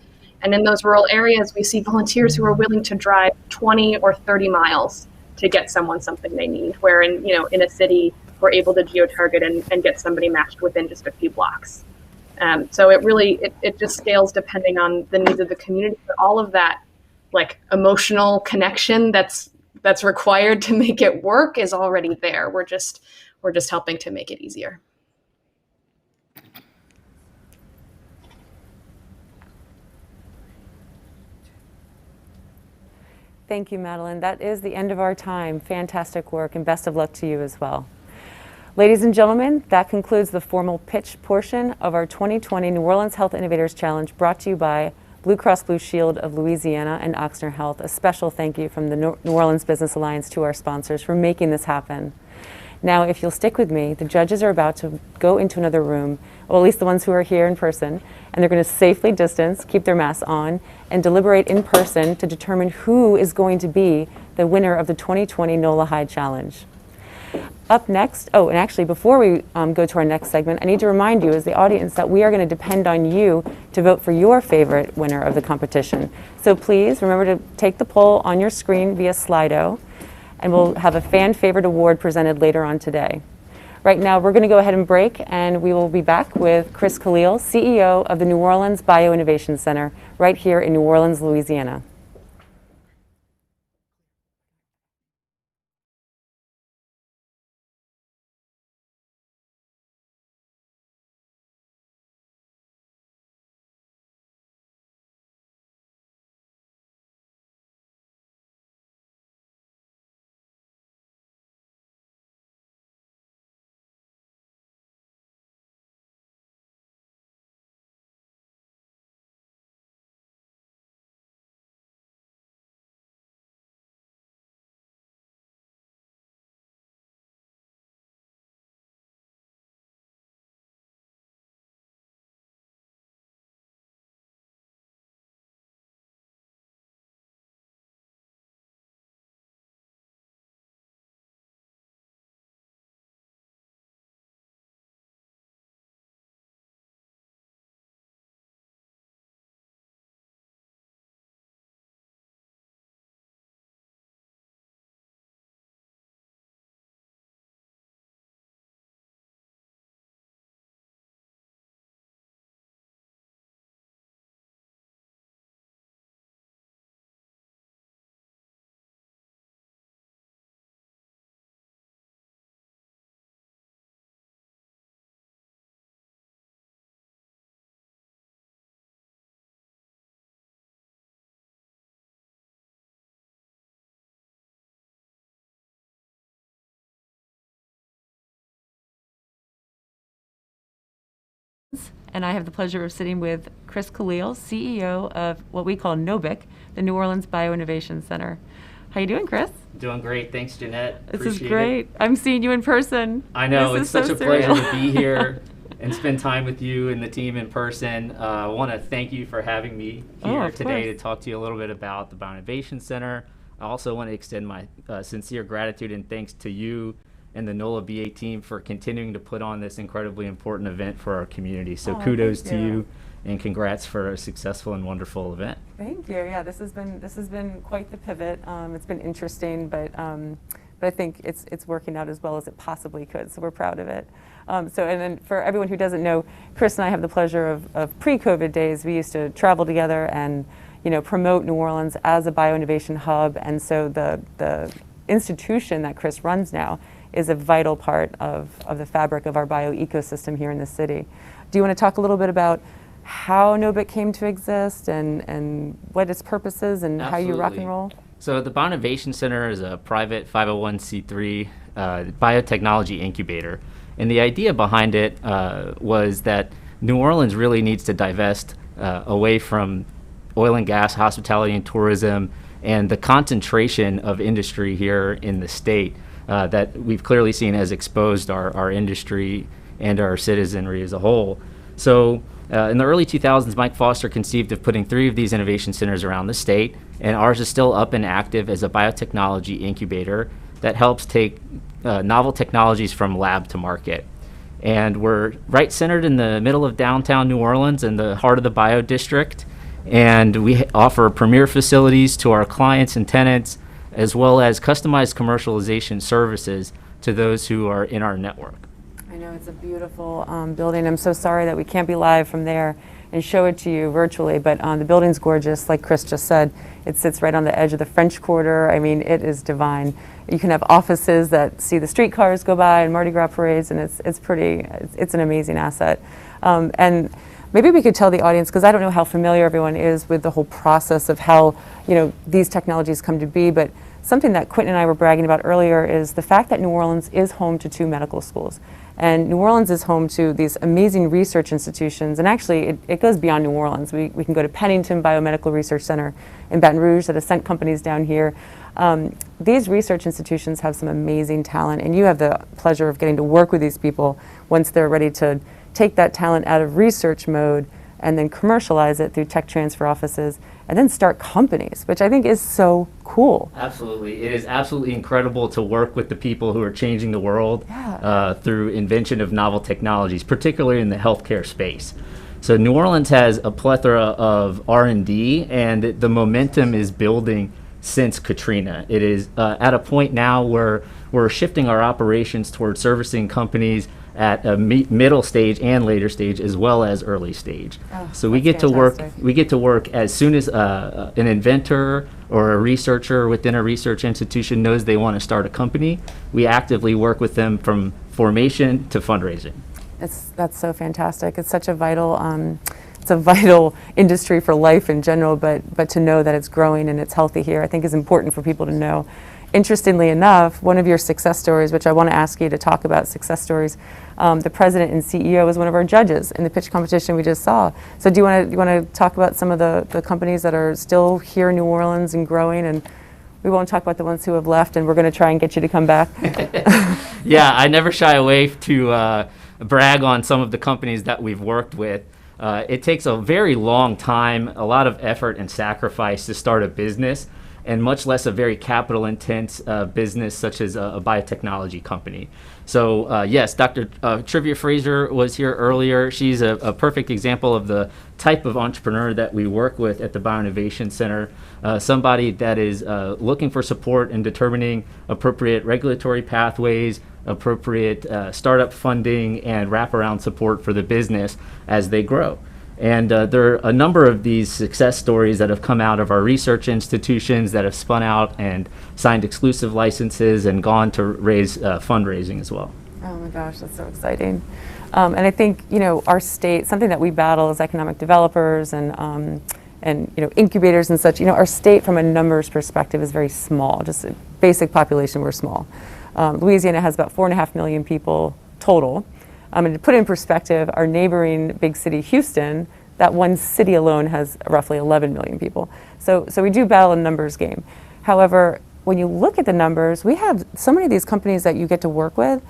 And in those rural areas, we see volunteers who are willing to drive 20 or 30 miles to get someone something they need, where in a city, we're able to geo-target and get somebody matched within just a few blocks. So it just scales depending on the needs of the community, but all of that like emotional connection that's required to make it work is already there. We're just helping to make it easier. Thank you, Madeline. That is the end of our time. Fantastic work, and best of luck to you as well. Ladies and gentlemen, that concludes the formal pitch portion of our 2020 New Orleans Health Innovators Challenge, brought to you by Blue Cross Blue Shield of Louisiana and Ochsner Health. A special thank you from the New Orleans Business Alliance to our sponsors for making this happen. Now, if you'll stick with me, the judges are about to go into another room, well, at least the ones who are here in person, and they're going to safely distance, keep their masks on, and deliberate in person to determine who is going to be the winner of the 2020 NOLAHI Challenge. Up next, and actually before we go to our next segment, I need to remind you as the audience that we are going to depend on you to vote for your favorite winner of the competition. So please remember to take the poll on your screen via Slido, and we'll have a fan favorite award presented later on today. Right now, we're going to go ahead and break, and we will be back with Chris Khalil, CEO of the New Orleans Bioinnovation Center, right here in New Orleans, Louisiana. And I have the pleasure of sitting with Chris Khalil, CEO of what we call NOBIC, the New Orleans Bioinnovation Center. How you doing, Chris? Doing great. Thanks, Jeanette. This Appreciate is great. it. I'm seeing you in person. I know. This It's is such so a pleasure surreal. to be here and spend time with you and the team in person. I want to thank you for having me here of today course. to talk to you a little bit about the Bioinnovation Center. I also want to extend my sincere gratitude and thanks to you and the NOLA BA team for continuing to put on this incredibly important event for our community. So kudos to you and congrats for a successful and wonderful event. Thank you. Yeah, this has been quite the pivot. It's been interesting, but I think it's working out as well as it possibly could. So we're proud of it. And then for everyone who doesn't know, Chris and I have the pleasure of pre-COVID days. We used to travel together and promote New Orleans as a bioinnovation hub. And so the institution that Chris runs now is a vital part of the fabric of our bio ecosystem here in the city. Do you want to talk a little bit about how NOBIC came to exist and what its purpose is and how you rock and roll? So the Bioinnovation Center is a private 501c3 biotechnology incubator. And the idea behind it was that New Orleans really needs to divest away from oil and gas, hospitality and tourism, and the concentration of industry here in the state that we've clearly seen has exposed our industry and our citizenry as a whole. So in the early 2000s, Mike Foster conceived of putting 3 of these innovation centers around the state, and ours is still up and active as a biotechnology incubator that helps take novel technologies from lab to market. And we're right centered in the middle of downtown New Orleans in the heart of the bio district. And we offer premier facilities to our clients and tenants, as well as customized commercialization services to those who are in our network. I know it's a beautiful building. I'm so sorry that we can't be live from there and show it to you virtually, but the building's gorgeous, like Chris just said. It sits right on the edge of the French Quarter. I mean, it is divine. You can have offices that see the streetcars go by and Mardi Gras parades, and it's an amazing asset. And maybe we could tell the audience, because I don't know how familiar everyone is with the whole process of how, these technologies come to be, but something that Quentin and I were bragging about earlier is the fact that New Orleans is home to 2 medical schools. And New Orleans is home to these amazing research institutions, and actually it goes beyond New Orleans. We can go to Pennington Biomedical Research Center in Baton Rouge that has sent companies down here. These research institutions have some amazing talent, and you have the pleasure of getting to work with these people once they're ready to take that talent out of research mode and then commercialize it through tech transfer offices and then start companies, which I think is so cool. Absolutely. It is absolutely incredible to work with the people who are changing the world through invention of novel technologies, particularly in the healthcare space. So New Orleans has a plethora of R&D, and the momentum is building since Katrina. It is at a point now where we're shifting our operations towards servicing companies at a middle stage and later stage, as well as early stage. So we get to work as soon as an inventor or a researcher within a research institution knows they want to start a company. We actively work with them from formation to fundraising. That's so fantastic. It's such a vital industry for life in general, but to know that it's growing and it's healthy here, I think is important for people to know. Interestingly enough, one of your success stories, which I want to ask you to talk about success stories, the president and CEO was one of our judges in the pitch competition we just saw. So do you want to talk about some of the companies that are still here in New Orleans and growing? And we won't talk about the ones who have left, and we're going to try and get you to come back. Yeah, I never shy away to brag on some of the companies that we've worked with. It takes a very long time, a lot of effort and sacrifice to start a business, and much less a very capital-intense business such as a biotechnology company. So yes, Dr. Trivia Fraser was here earlier. She's a perfect example of the type of entrepreneur that we work with at the Bioinnovation Center, somebody that is looking for support in determining appropriate regulatory pathways, appropriate startup funding, and wraparound support for the business as they grow. And there are a number of these success stories that have come out of our research institutions that have spun out and signed exclusive licenses and gone to raise fundraising as well. Oh my gosh, that's so exciting. And I think, our state, something that we battle as economic developers and incubators and such, our state from a numbers perspective is very small. Just a basic population, we're small. Louisiana has about 4.5 million people total. And to put it in perspective, our neighboring big city, Houston, that one city alone has roughly 11 million people. So we do battle a numbers game. However, when you look at the numbers, we have so many of these companies that you get to work with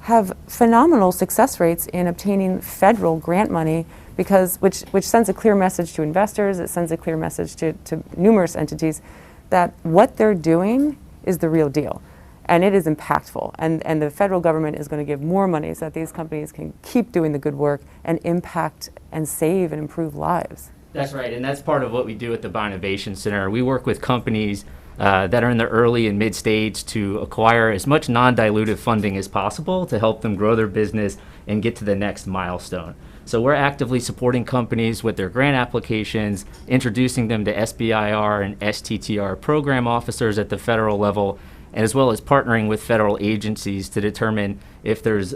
have phenomenal success rates in obtaining federal grant money, which sends a clear message to investors. It sends a clear message to numerous entities that what they're doing is the real deal. And it is impactful, and the federal government is going to give more money so that these companies can keep doing the good work and impact and save and improve lives. That's right, and that's part of what we do at the Bioinnovation Center. We work with companies that are in the early and mid stage to acquire as much non-dilutive funding as possible to help them grow their business and get to the next milestone. So we're actively supporting companies with their grant applications, introducing them to SBIR and STTR program officers at the federal level, as well as partnering with federal agencies to determine if there's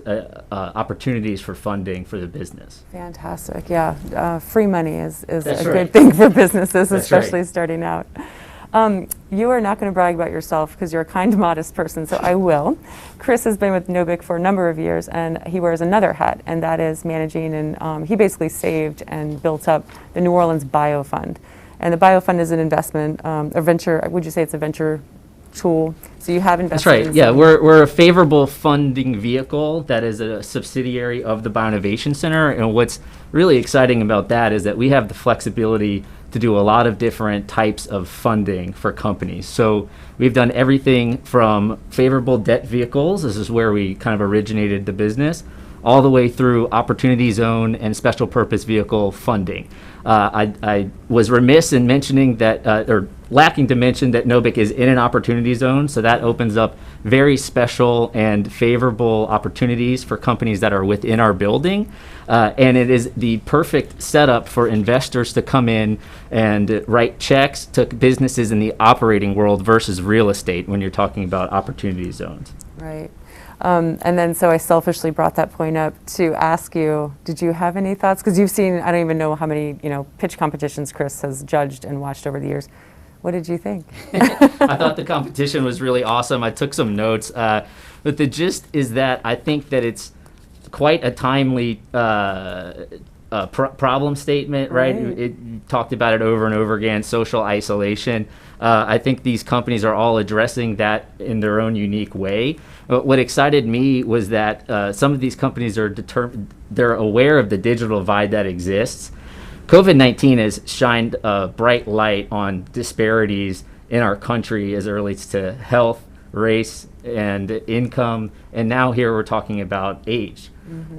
opportunities for funding for the business. Fantastic, yeah. Free money is a good thing for businesses, especially starting out. You are not going to brag about yourself because you're a kind, modest person, so I will. Chris has been with NOBIC for a number of years, and he wears another hat, and that is managing, and he basically saved and built up the New Orleans Bio Fund. And the Bio Fund is an investment, a venture, would you say it's a venture tool? So you have invested. That's right. Yeah, we're a favorable funding vehicle that is a subsidiary of the Bioinnovation Center, and what's really exciting about that is that we have the flexibility to do a lot of different types of funding for companies. So we've done everything from favorable debt vehicles, this is where we kind of originated the business, all the way through opportunity zone and special purpose vehicle funding. I was remiss in mentioning that, or lacking to mention that NOBIC is in an opportunity zone, so that opens up very special and favorable opportunities for companies that are within our building. And it is the perfect setup for investors to come in and write checks to businesses in the operating world versus real estate when you're talking about opportunity zones. Right. And then so I selfishly brought that point up to ask you, did you have any thoughts? Because you've seen, I don't even know how many, pitch competitions Chris has judged and watched over the years. What did you think? I thought the competition was really awesome. I took some notes. But the gist is that I think that it's quite a timely problem statement, right? It talked about it over and over again, social isolation. I think these companies are all addressing that in their own unique way. But what excited me was that some of these companies are they're aware of the digital divide that exists. COVID-19 has shined a bright light on disparities in our country as it relates to health, race, and income, and now here we're talking about age.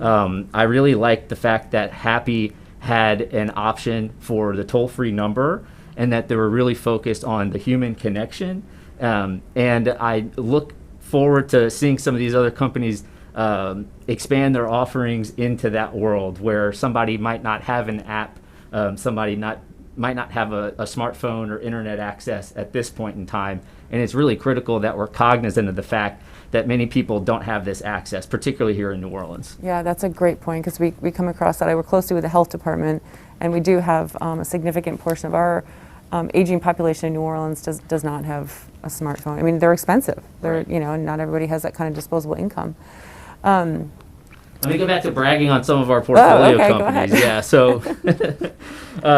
I really like the fact that Happy had an option for the toll-free number and that they were really focused on the human connection. And I look forward to seeing some of these other companies expand their offerings into that world where somebody might not have an app, somebody might not have a smartphone or internet access at this point in time. And it's really critical that we're cognizant of the fact that many people don't have this access, particularly here in New Orleans. Yeah, that's a great point because we come across that. I work closely with the health department, and we do have a significant portion of our aging population in New Orleans does not have a smartphone. I mean, they're expensive. They're, not everybody has that kind of disposable income. Let me go back to bragging on some of our portfolio companies. Yeah, so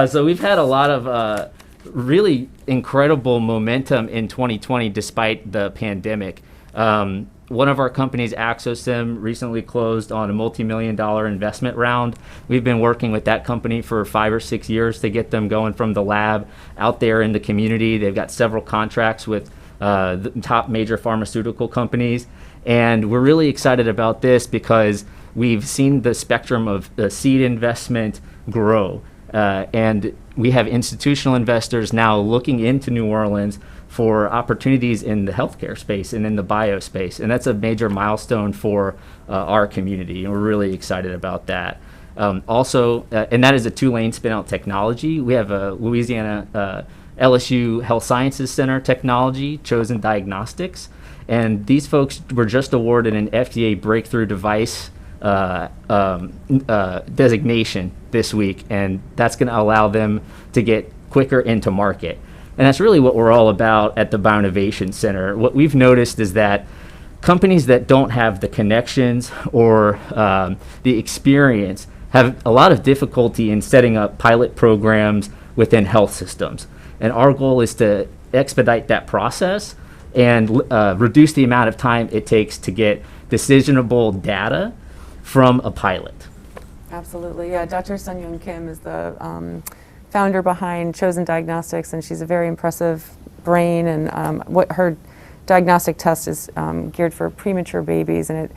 so we've had a lot of really incredible momentum in 2020 despite the pandemic. One of our companies, Axosim, recently closed on a multi-million-dollar investment round. We've been working with that company for 5 or 6 years to get them going from the lab out there in the community. They've got several contracts with the top major pharmaceutical companies. And we're really excited about this because we've seen the spectrum of seed investment grow. And we have institutional investors now looking into New Orleans for opportunities in the healthcare space and in the bio space. And that's a major milestone for our community. And we're really excited about that. Also, and that is a 2-lane spin-out technology. We have a Louisiana LSU Health Sciences Center technology, Chosen Diagnostics. And these folks were just awarded an FDA breakthrough device designation this week, and that's going to allow them to get quicker into market. And that's really what we're all about at the Bioinnovation Center. What we've noticed is that companies that don't have the connections or the experience have a lot of difficulty in setting up pilot programs within health systems. And our goal is to expedite that process and reduce the amount of time it takes to get decisionable data from a pilot. Absolutely, yeah. Dr. Sun-Young Kim is the founder behind Chosen Diagnostics, and she's a very impressive brain, and what her diagnostic test is geared for premature babies, and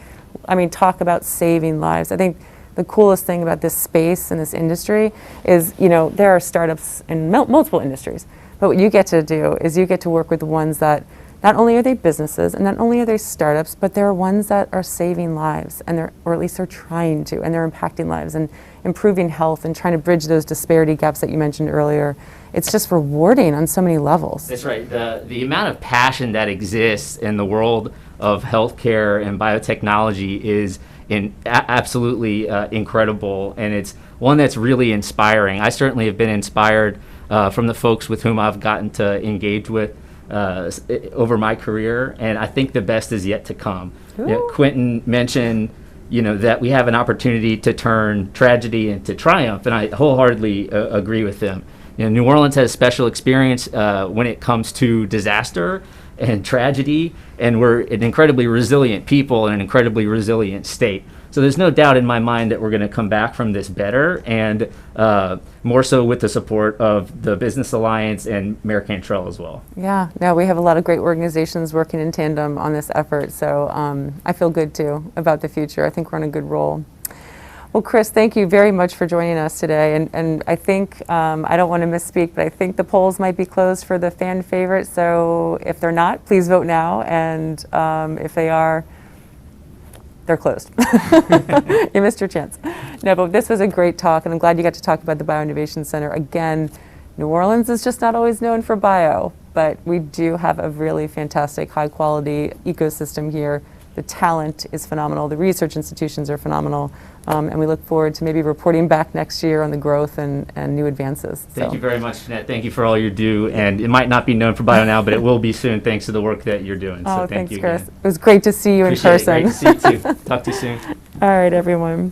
talk about saving lives. I think the coolest thing about this space and this industry is, there are startups in multiple industries, but what you get to do is you get to work with the ones that not only are they businesses and not only are they startups, but they're ones that are saving lives, or at least they're trying to, and they're impacting lives and improving health and trying to bridge those disparity gaps that you mentioned earlier. It's just rewarding on so many levels. That's right. The amount of passion that exists in the world of healthcare and biotechnology is absolutely incredible, and it's one that's really inspiring. I certainly have been inspired from the folks with whom I've gotten to engage with over my career, and I think the best is yet to come. Quentin mentioned that we have an opportunity to turn tragedy into triumph, and I wholeheartedly agree with him. New Orleans has special experience when it comes to disaster and tragedy, and we're an incredibly resilient people and an incredibly resilient state. So there's no doubt in my mind that we're going to come back from this better, and more so with the support of the Business Alliance and Mayor Cantrell as well. Yeah, no, we have a lot of great organizations working in tandem on this effort, so I feel good too about the future. I think we're on a good roll. Well, Chris, thank you very much for joining us today. And I think, I don't want to misspeak, but I think the polls might be closed for the fan favorite. So if they're not, please vote now. And if they are, they're closed. You missed your chance. No, but this was a great talk, and I'm glad you got to talk about the Bioinnovation Center. Again, New Orleans is just not always known for bio, but we do have a really fantastic, high-quality ecosystem here. The talent is phenomenal. The research institutions are phenomenal. And we look forward to maybe reporting back next year on the growth and new advances. Thank you very much, Jeanette. Thank you for all you do. And it might not be known for bio now, but it will be soon thanks to the work that you're doing. So thank thanks, you Chris. again. It was great to see you Appreciate in person. It. Great to see you too. Talk to you soon. All right, everyone.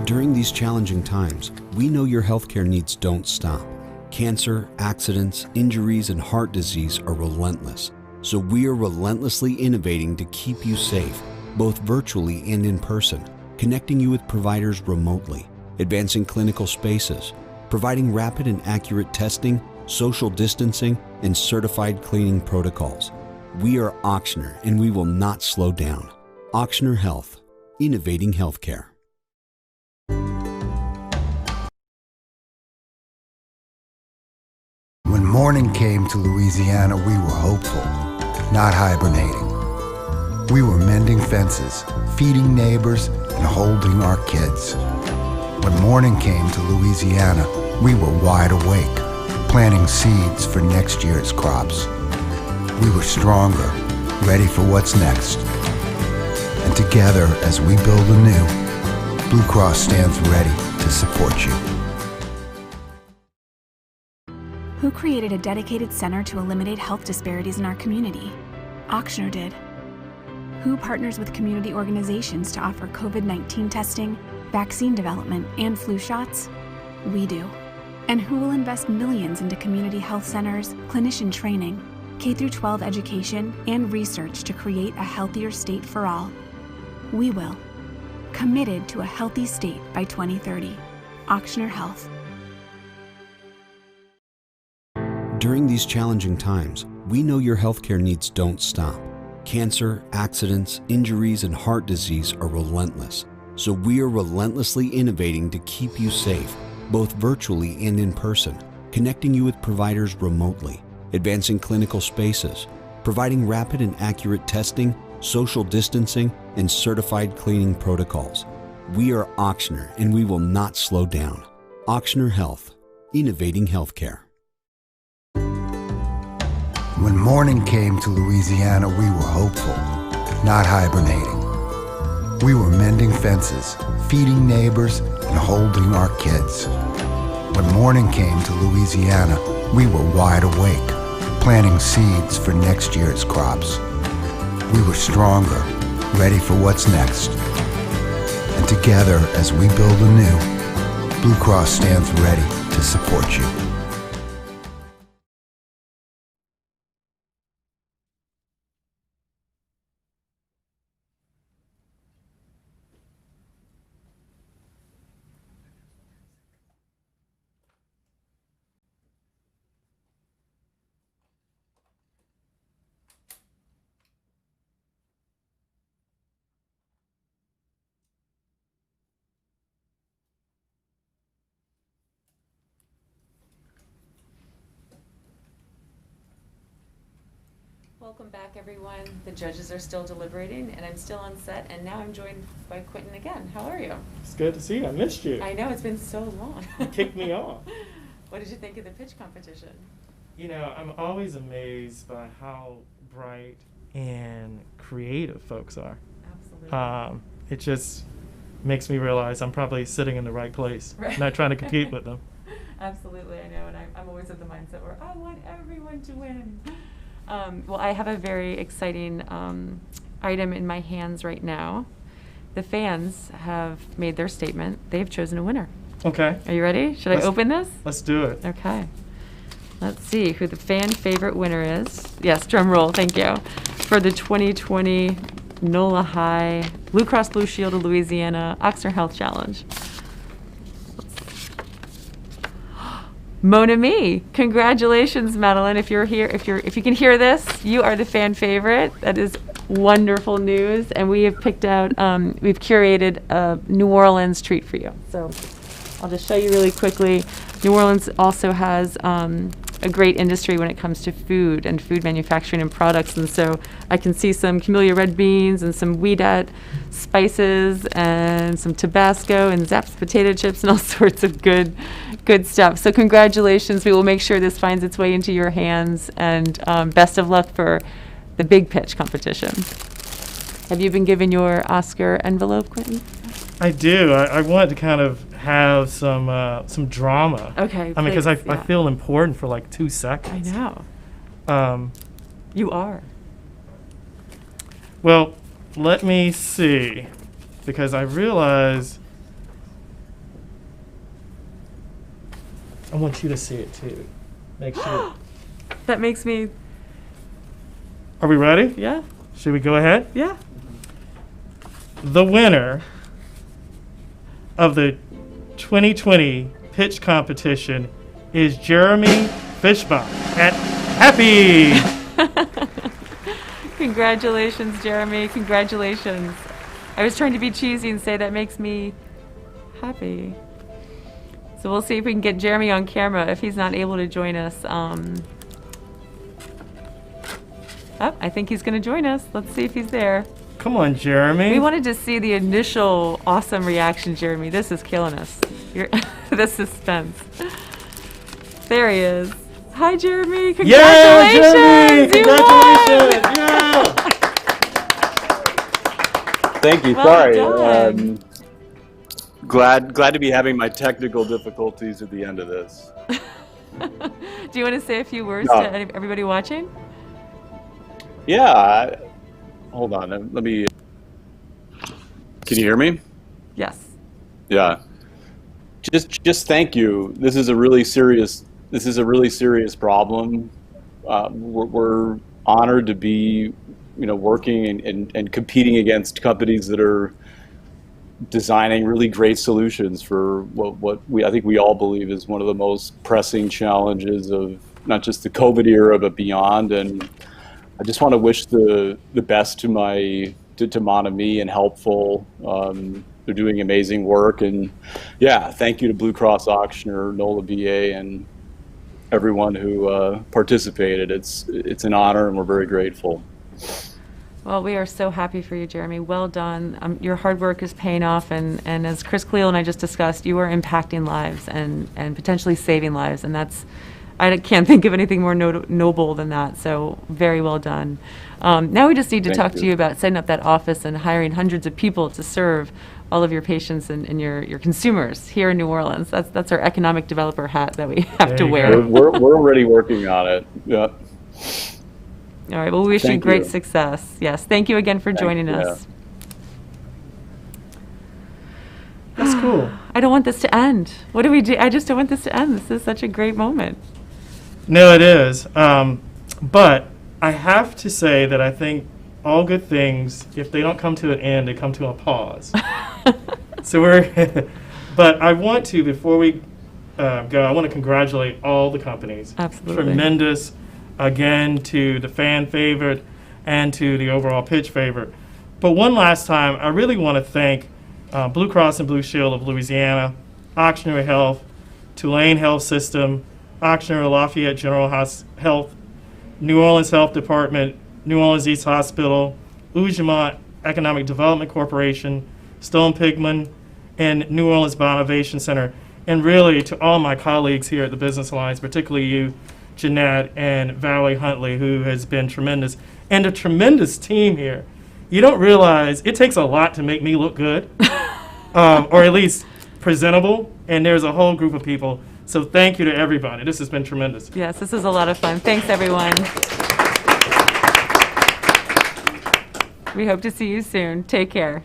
During these challenging times, we know your healthcare needs don't stop. Cancer, accidents, injuries, and heart disease are relentless. So we are relentlessly innovating to keep you safe, both virtually and in person, connecting you with providers remotely, advancing clinical spaces, providing rapid and accurate testing, social distancing, and certified cleaning protocols. We are Ochsner, and we will not slow down. Ochsner Health, innovating healthcare. When morning came to Louisiana, we were hopeful, not hibernating. We were mending fences, feeding neighbors, and holding our kids. When morning came to Louisiana, we were wide awake, planting seeds for next year's crops. We were stronger, ready for what's next. And together, as we build anew, Blue Cross stands ready to support you. Who created a dedicated center to eliminate health disparities in our community? Ochsner did. Who partners with community organizations to offer COVID-19 testing, vaccine development, and flu shots? We do. And who will invest millions into community health centers, clinician training, K-12 education, and research to create a healthier state for all? We will. Committed to a healthy state by 2030. Ochsner Health. During these challenging times, we know your healthcare needs don't stop. Cancer, accidents, injuries, and heart disease are relentless. So we are relentlessly innovating to keep you safe, both virtually and in person, connecting you with providers remotely, advancing clinical spaces, providing rapid and accurate testing, social distancing, and certified cleaning protocols. We are Ochsner, and we will not slow down. Ochsner Health, innovating healthcare. When morning came to Louisiana, we were hopeful, not hibernating. We were mending fences, feeding neighbors, and holding our kids. When morning came to Louisiana, we were wide awake, planting seeds for next year's crops. We were stronger, ready for what's next. And together, as we build anew, Blue Cross stands ready to support you. Welcome back, everyone. The judges are still deliberating, and I'm still on set, and now I'm joined by Quentin again. How are you? It's good to see you. I missed you. I know, it's been so long. You kicked me off. What did you think of the pitch competition? You know, I'm always amazed by how bright and creative folks are. Absolutely. It just makes me realize I'm probably sitting in the right place, Right. not trying to compete with them. Absolutely, I know, and I'm always of the mindset where I want everyone to win. Well, I have a very exciting item in my hands right now. The fans have made their statement. They've chosen a winner. Okay. Are you ready? Should I open this? Let's do it. Okay. Let's see who the fan favorite winner is. Yes, drum roll, thank you. For the 2020 NOLAHI Blue Cross Blue Shield of Louisiana Ochsner Health Challenge. Mon ami, congratulations, Madeline. If you're here, if you can hear this, you are the fan favorite. That is wonderful news, and we have picked out, we've curated a New Orleans treat for you. So I'll just show you really quickly. New Orleans also has a great industry when it comes to food and food manufacturing and products, and so I can see some camellia red beans and some Weedat spices and some Tabasco and Zapp's potato chips and all sorts of good stuff. So congratulations. We will make sure this finds its way into your hands, and best of luck for the big pitch competition. Have you been given your Oscar envelope, Quentin? I do. I want to kind of have some drama. Okay. I mean, because I yeah. feel important for like 2 seconds. I know. You are. Well, let me see, because I realize I want you to see it too. Make sure. That makes me. Are we ready? Yeah. Should we go ahead? Yeah. The winner of the 2020 pitch competition is Jeremy Fishbach at Happy. Congratulations, Jeremy. Congratulations. I was trying to be cheesy and say that makes me happy. So we'll see if we can get Jeremy on camera if he's not able to join us. I think he's going to join us. Let's see if he's there. Come on, Jeremy. We wanted to see the initial awesome reaction, Jeremy. This is killing us. The suspense. There he is. Hi, Jeremy. Congratulations. Yeah, Jeremy. You Congratulations. won. Yeah. Thank you. Well Sorry. done. Glad to be having my technical difficulties at the end of this. Do you want to say a few words No. to everybody watching? Yeah. Hold on. Let me. Can you hear me? Yes. Yeah. Just thank you. This is a really serious problem. We're honored to be, working and competing against companies that are designing really great solutions for what I think we all believe is one of the most pressing challenges of not just the COVID era but beyond. And I just want to wish the best to Mon Ami and Helpful. They're doing amazing work, and yeah, thank you to Blue Cross Ochsner, NOLA BA, and everyone who participated. It's an honor, and we're very grateful. Well, we are so happy for you, Jeremy. Well done. Your hard work is paying off, and as Chris Cleel and I just discussed, you are impacting lives and potentially saving lives, and I can't think of anything more noble than that, so very well done. Now we just need to talk to you about setting up that office and hiring hundreds of people to serve all of your patients and your consumers here in New Orleans. That's our economic developer hat that we have to wear. We're already working on it. Yeah. All right, well, we wish you great success. Yes, thank you again for joining us. That's cool. I don't want this to end. What do we do? I just don't want this to end. This is such a great moment. No, it is. But I have to say that I think all good things, if they don't come to an end, they come to a pause. But I want to, before we go, I want to congratulate all the companies. Absolutely. Tremendous, again, to the fan favorite and to the overall pitch favorite. But one last time, I really want to thank Blue Cross and Blue Shield of Louisiana, Ochsner Health, Tulane Health System, Ochsner Lafayette General Health, New Orleans Health Department, New Orleans East Hospital, Ujima Economic Development Corporation, Stone Pigman, and New Orleans Bioinnovation Center. And really to all my colleagues here at the Business Alliance, particularly you, Jeanette, and Valerie Huntley, who has been tremendous, and a tremendous team here. You don't realize it takes a lot to make me look good, or at least presentable, and there's a whole group of people. So thank you to everybody. This has been tremendous. Yes, this is a lot of fun. Thanks, everyone. We hope to see you soon. Take care.